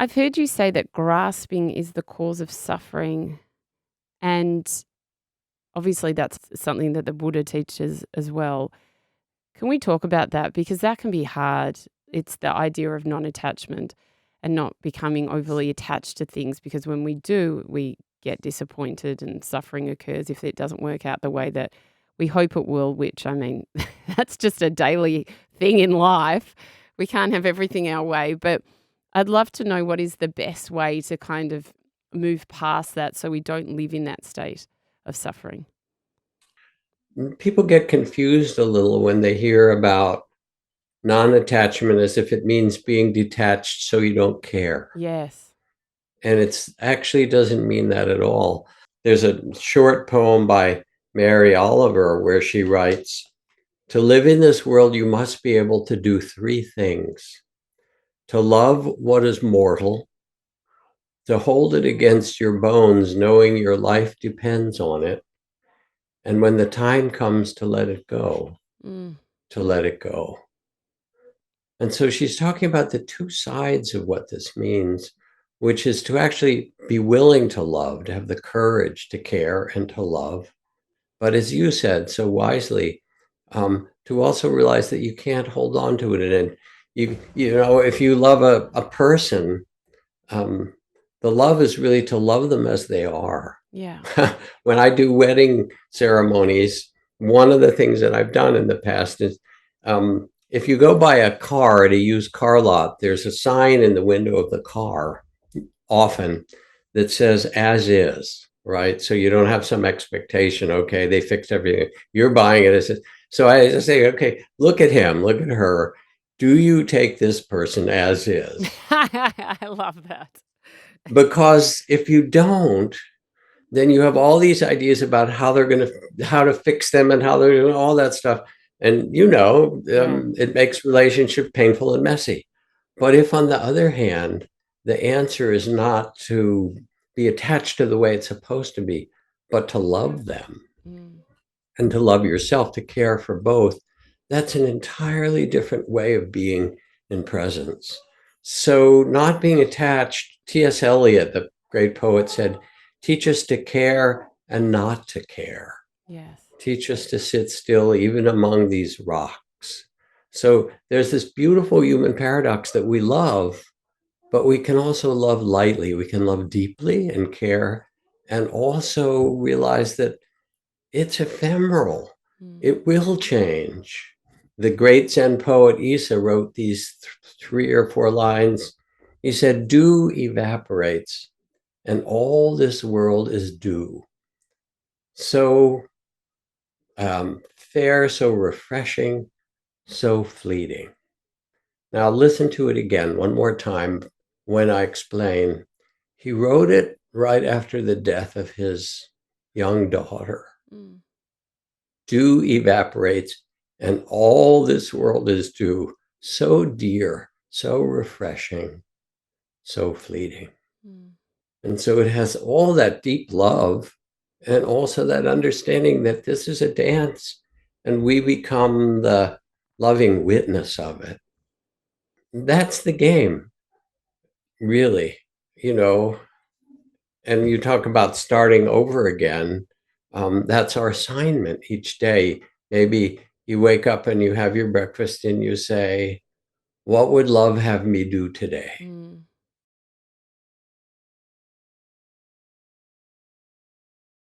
I've heard you say that grasping is the cause of suffering, and obviously that's something that the Buddha teaches as well. Can we talk about that? Because that can be hard. It's the idea of non-attachment and not becoming overly attached to things, because when we do, we get disappointed and suffering occurs if it doesn't work out the way that we hope it will, which, I mean, that's just a daily thing in life. We can't have everything our way, but I'd love to know what is the best way to kind of move past that so we don't live in that state of suffering. People get confused a little when they hear about non-attachment as if it means being detached so you don't care. Yes. And it's actually doesn't mean that at all. There's a short poem by Mary Oliver where she writes, "To live in this world, you must be able to do three things: to love what is mortal, to hold it against your bones, knowing your life depends on it, and when the time comes to let it go, Mm. to let it go." And so she's talking about the two sides of what this means, which is to actually be willing to love, to have the courage to care and to love. But as you said so wisely, to also realize that you can't hold on to it. And you know, if you love a person, um, the love is really to love them as they are. Yeah. When I do wedding ceremonies, one of the things that I've done in the past is, if you go buy a car at a used car lot, there's a sign in the window of the car often that says "as is," right? So you don't have some expectation. Okay, they fixed everything. You're buying it as is. So I just say, okay, look at him, look at her. Do you take this person as is? I love that. Because if you don't, then you have all these ideas about how they're going to how to fix them and how they're doing all that stuff. And Yeah. it makes relationship painful and messy. But if, on the other hand, the answer is not to be attached to the way it's supposed to be, but to love them Mm. and to love yourself, to care for both, that's an entirely different way of being in presence. So, not being attached, T.S. Eliot, the great poet, said, "Teach us to care and not to care. Yes. Teach us to sit still even among these rocks." So, there's this beautiful human paradox that we love, but we can also love lightly. We can love deeply and care, and also realize that it's ephemeral. Mm. It will change. The great Zen poet Isa wrote these three or four lines. He said, "Dew evaporates, and all this world is dew. So fair, so refreshing, so fleeting." Now listen to it again one more time when I explain. He wrote it right after the death of his young daughter. Mm. Dew evaporates, and all this world is dew. So dear, so refreshing, so fleeting. Mm. And so it has all that deep love and also that understanding that this is a dance and we become the loving witness of it. That's the game, really, you know. And you talk about starting over again. That's our assignment each day. Maybe you wake up and you have your breakfast and you say, "What would love have me do today?" Mm.